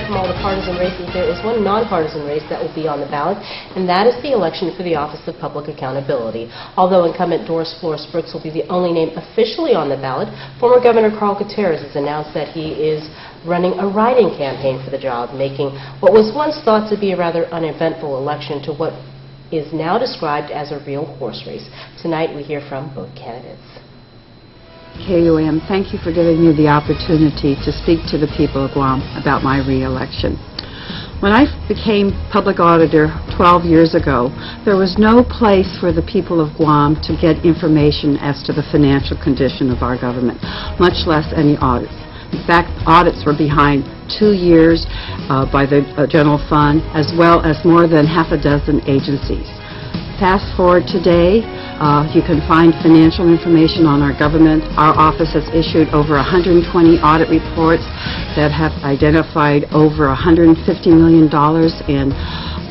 aside from all the partisan races, there is one nonpartisan race that will be on the ballot, and that is the election for the Office of Public Accountability. Although incumbent Doris Flores Brooks will be the only name officially on the ballot, former Governor Carl Gutierrez has announced that he is running a write-in campaign for the job, making what was once thought to be a rather uneventful election to what is now described as a real horse race. Tonight we hear from both candidates. KUM, thank you for giving me the opportunity to speak to the people of Guam about my re-election. When I became public auditor 12 years ago, there was no place for the people of Guam to get information as to the financial condition of our government, much less any audits. In fact, audits were behind 2 years by the General Fund, as well as more than half a dozen agencies. Fast forward today, you can find financial information on our government. Our office has issued over 120 audit reports that have identified over $150 million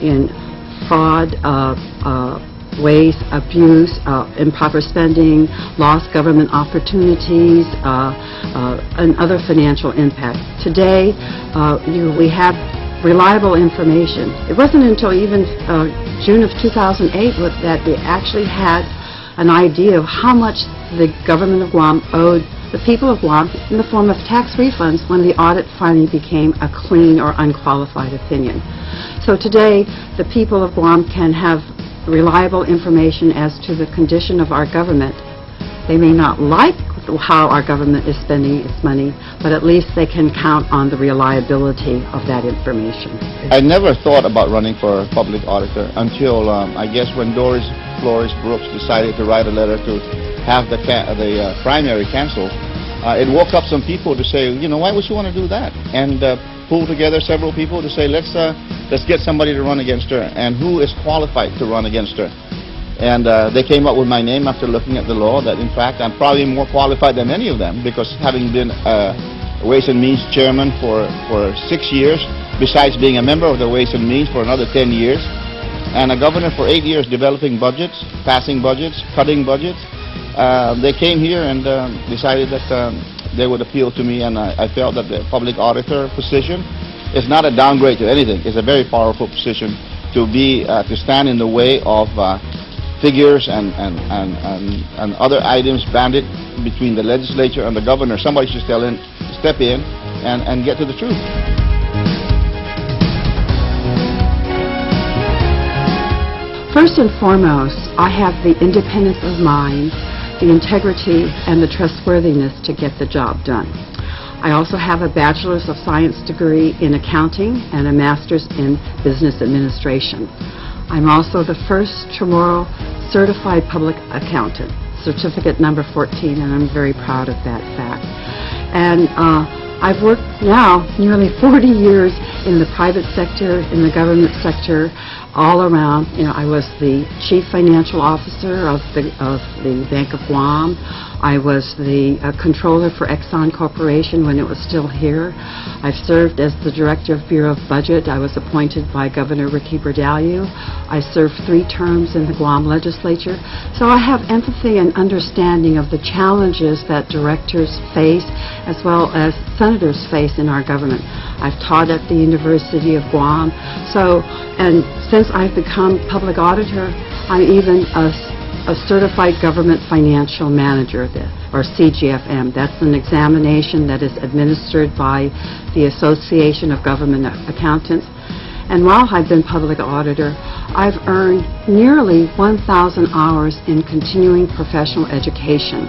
in fraud, waste, abuse, improper spending, lost government opportunities, and other financial impact. Today, we have reliable information. It wasn't until even June of 2008 that we actually had an idea of how much the government of Guam owed the people of Guam in the form of tax refunds when the audit finally became a clean or unqualified opinion. So today, the people of Guam can have reliable information as to the condition of our government. They may not like how our government is spending its money, but at least they can count on the reliability of that information. I never thought about running for public auditor until I guess when Doris Flores Brooks decided to write a letter to have the primary canceled. It woke up some people to say, you know, why would you want to do that? And pull together several people to say, let's get somebody to run against her, and who is qualified to run against her. And they came up with my name after looking at the law, that in fact I'm probably more qualified than any of them, because having been Ways and Means chairman for 6 years, besides being a member of the Ways and Means for another 10 years, and a governor for 8 years developing budgets, passing budgets, cutting budgets, they came here and decided that they would appeal to me, and I felt that the public auditor position is not a downgrade to anything. It's a very powerful position to be to stand in the way of figures and other items banded between the legislature and the governor. Somebody should step in and get to the truth. First and foremost, I have the independence of mind, the integrity, and the trustworthiness to get the job done. I also have a Bachelor's of Science degree in accounting and a Master's in business administration. I'm also the first Chamorro certified public accountant, certificate number 14, and I'm very proud of that fact. And I've worked now nearly 40 years in the private sector, in the government sector, all around. You know, I was the chief financial officer of the Bank of Guam. I was the controller for Exxon Corporation when it was still here. I've served as the director of Bureau of Budget. I was appointed by Governor Ricky Berdaliu. I served 3 terms in the Guam legislature. So I have empathy and understanding of the challenges that directors face as well as senators face in our government. I've taught at the University of Guam. And since I've become public auditor, I'm even a certified government financial manager, or CGFM. That's an examination that is administered by the Association of Government Accountants. And while I've been public auditor, I've earned nearly 1,000 hours in continuing professional education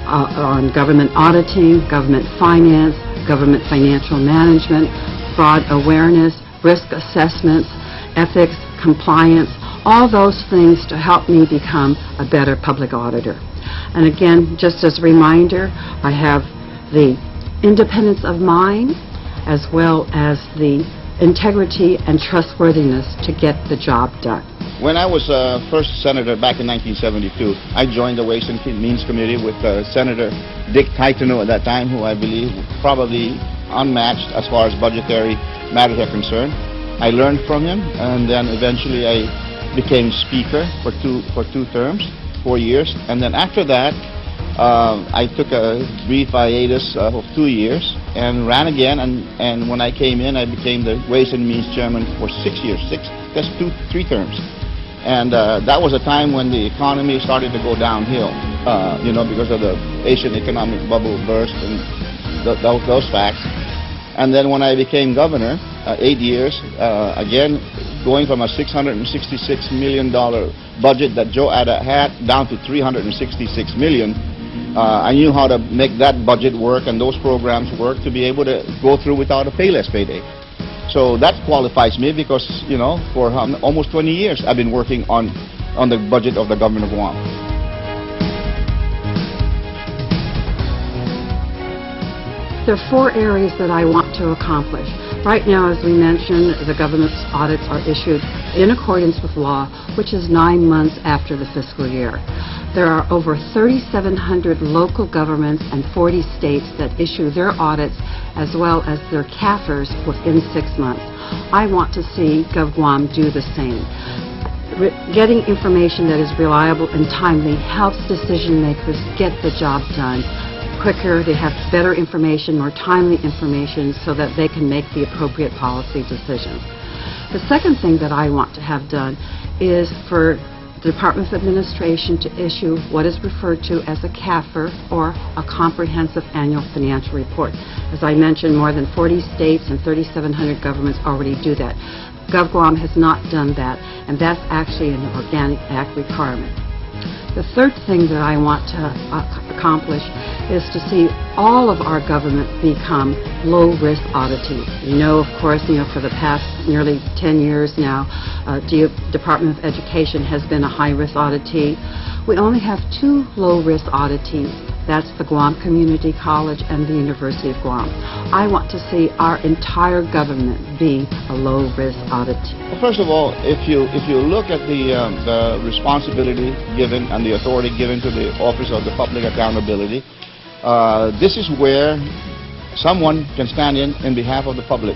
on government auditing, government finance, government financial management, fraud awareness, risk assessments, ethics, compliance, all those things to help me become a better public auditor. And again, just as a reminder, I have the independence of mind as well as the integrity and trustworthiness to get the job done. When I was first senator back in 1972, I joined the Ways and Means Committee with Senator Dick Titano at that time, who I believe probably unmatched as far as budgetary matters are concerned. I learned from him, and then eventually I became speaker for two terms, 4 years, and then after that I took a brief hiatus of 2 years and ran again, and when I came in, I became the Ways and Means Chairman for 6 years. That's 3 terms. And that was a time when the economy started to go downhill, you know, because of the Asian economic bubble burst and those facts. And then when I became governor, 8 years, again, going from a $666 million budget that Joe Ada had down to $366 million, I knew how to make that budget work and those programs work to be able to go through without a Payless payday. So that qualifies me because, you know, for almost 20 years I've been working on the budget of the government of Guam. There are 4 areas that I want to accomplish. Right now, as we mentioned, the government's audits are issued in accordance with law, which is 9 months after the fiscal year. There are over 3,700 local governments and 40 states that issue their audits as well as their CAFRs within 6 months. I want to see GovGuam do the same. Getting information that is reliable and timely helps decision makers get the job done quicker. They have better information, more timely information, so that they can make the appropriate policy decisions. The second thing that I want to have done is for the Department of Administration to issue what is referred to as a CAFR, or a Comprehensive Annual Financial Report. As I mentioned, more than 40 states and 3,700 governments already do that. GovGuam has not done that, and that's actually an Organic Act requirement. The third thing that I want to accomplish is to see all of our government become low-risk auditees. We know, of course, for the past nearly 10 years now, the Department of Education has been a high-risk auditee. We only have 2 low-risk auditees. That's the Guam Community College and the University of Guam. I want to see our entire government be a low-risk auditee. Well, first of all, if you look at the responsibility given and the authority given to the Office of the Public Accountability, this is where someone can stand in behalf of the public.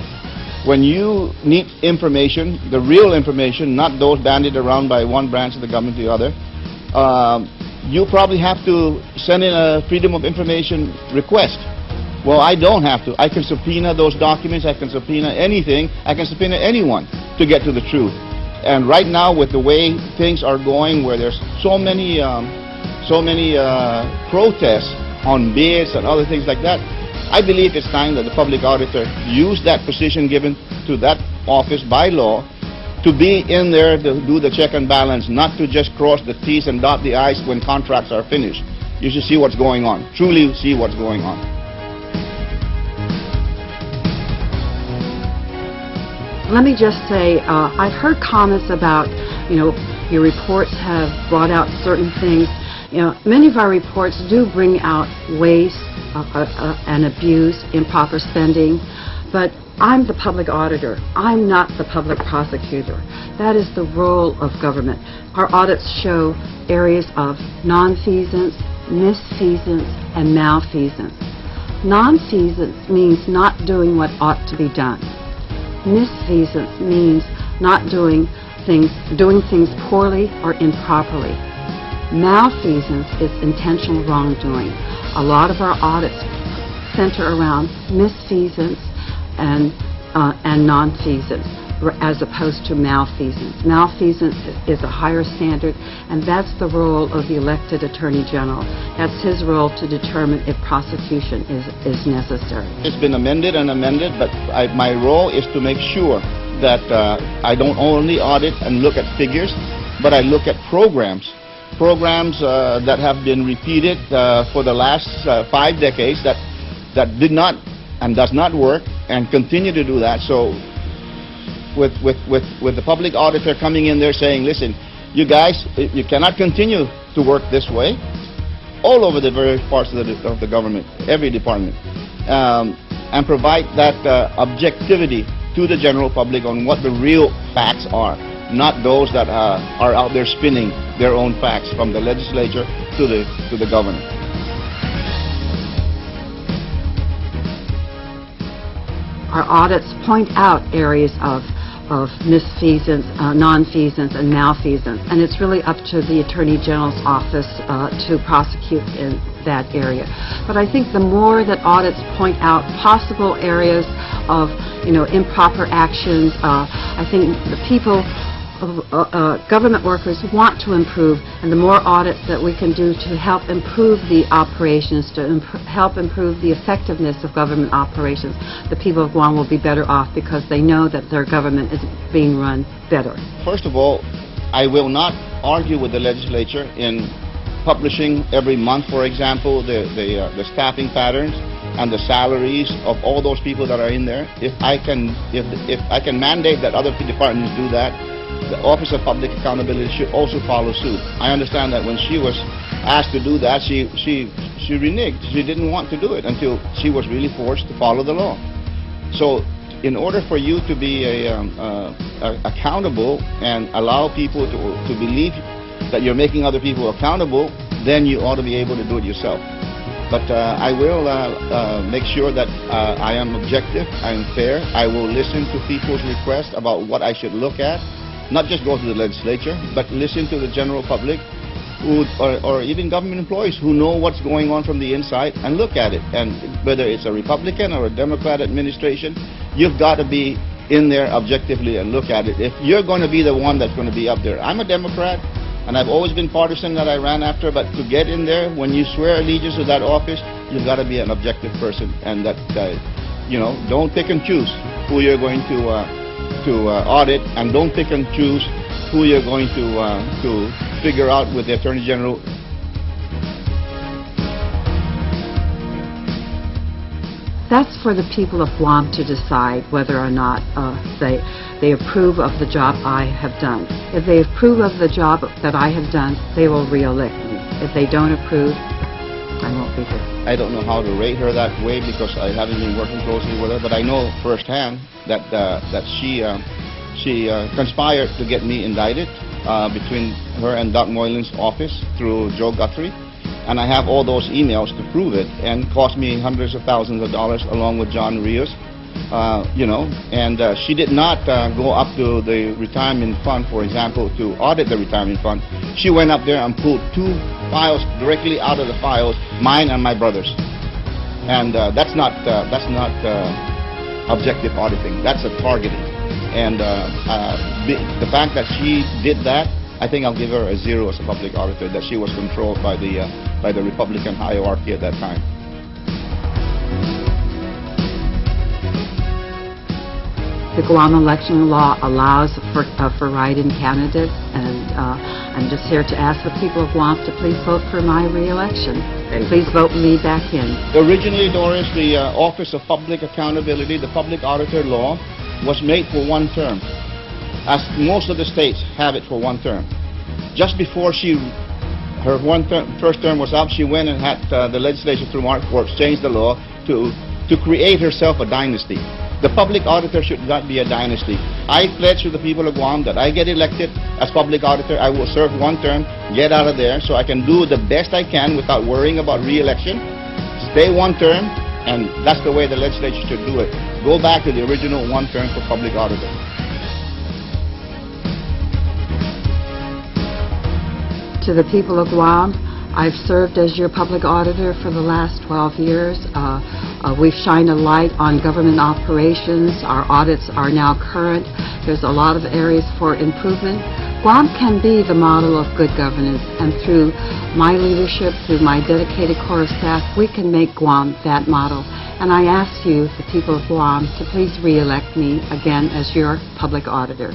When you need information, the real information, not those bandied around by one branch of the government to the other, you probably have to send in a Freedom of Information request. Well, I don't have to. I can subpoena those documents, I can subpoena anything, I can subpoena anyone to get to the truth. And right now, with the way things are going, where there's so many protests on bids and other things like that, I believe it's time that the public auditor use that position given to that office by law to be in there to do the check and balance, not to just cross the T's and dot the I's when contracts are finished. You should see what's going on, truly see what's going on. Let me just say, I've heard comments about, your reports have brought out certain things. Many of our reports do bring out waste and abuse, improper spending, but I'm the public auditor. I'm not the public prosecutor. That is the role of government. Our audits show areas of nonfeasance, misfeasance, and malfeasance. Nonfeasance means not doing what ought to be done. Misfeasance means not doing things poorly or improperly. Malfeasance is intentional wrongdoing. A lot of our audits center around misfeasance and nonfeasance, as opposed to malfeasance. Malfeasance is a higher standard, and that's the role of the elected Attorney General. That's his role to determine if prosecution is necessary. It's been amended and amended, but my role is to make sure that I don't only audit and look at figures, but I look at programs that have been repeated for the last 5 decades that did not and does not work, and continue to do that. So with the public auditor coming in there saying, listen, you guys, you cannot continue to work this way, all over the various parts of the government, every department, and provide that objectivity to the general public on what the real facts are, not those that are out there spinning their own facts from the legislature to the governor. Our audits point out areas of misfeasance, nonfeasance, and malfeasance. And it's really up to the Attorney General's office to prosecute in that area. But I think the more that audits point out possible areas of, improper actions, I think the people, government workers want to improve, and the more audits that we can do to help improve the operations, to help improve the effectiveness of government operations, the people of Guam will be better off because they know that their government is being run better. First of all, I will not argue with the legislature in publishing every month, for example, the staffing patterns and the salaries of all those people that are in there. If I can mandate that other departments do that, the Office of Public Accountability should also follow suit. I understand that when she was asked to do that, she reneged. She didn't want to do it until she was really forced to follow the law. So in order for you to be accountable and allow people to believe that you're making other people accountable, then you ought to be able to do it yourself. But I will make sure that I am objective, I am fair. I will listen to people's requests about what I should look at. Not just go to the legislature, but listen to the general public or even government employees who know what's going on from the inside and look at it. And whether it's a Republican or a Democrat administration, you've got to be in there objectively and look at it. If you're going to be the one that's going to be up there. I'm a Democrat, and I've always been partisan that I ran after, but to get in there, when you swear allegiance to that office, you've got to be an objective person, and that, don't pick and choose who you're going to audit, and don't pick and choose who you're going to figure out with the Attorney General. That's for the people of Guam to decide whether or not they approve of the job I have done. If they approve of the job that I have done, they will re-elect me. If they don't approve, I won't be here. I don't know how to rate her that way because I haven't been working closely with her, but I know firsthand that she conspired to get me indicted between her and Doc Moylan's office through Joe Guthrie, and I have all those emails to prove it, and cost me hundreds of thousands of dollars along with John Rios. And she did not go up to the retirement fund, for example, to audit the retirement fund. She went up there and pulled 2 files directly out of the files, mine and my brother's. And that's not objective auditing. That's a targeting. And the fact that she did that, I think I'll give her a 0 as a public auditor, that she was controlled by the Republican hierarchy at that time. The Guam election law allows for write-in candidates, and I'm just here to ask the people of Guam to please vote for my re-election. Please vote me back in. Originally, Doris, the Office of Public Accountability, the Public Auditor law, was made for 1 term, as most of the states have it for 1 term. Just before her first term was up, she went and had the legislature through Mark Forbes change the law to create herself a dynasty. The public auditor should not be a dynasty. I pledge to the people of Guam that I get elected as public auditor. I will serve 1 term, get out of there, so I can do the best I can without worrying about re-election. Stay 1 term, and that's the way the legislature should do it. Go back to the original 1 term for public auditor. To the people of Guam, I've served as your public auditor for the last 12 years. We've shined a light on government operations. Our audits are now current. There's a lot of areas for improvement. Guam can be the model of good governance, and through my leadership, through my dedicated corps of staff, we can make Guam that model. And I ask you, the people of Guam, to please re-elect me again as your public auditor.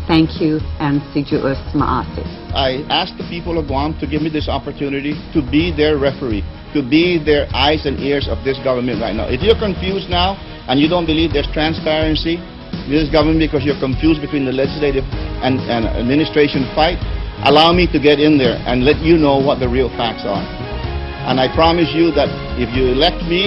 Thank you, and Sijuus Maasi. I ask the people of Guam to give me this opportunity to be their referee, to be their eyes and ears of this government right now. If you're confused now and you don't believe there's transparency in this government because you're confused between the legislative and administration fight, allow me to get in there and let you know what the real facts are. And I promise you that if you elect me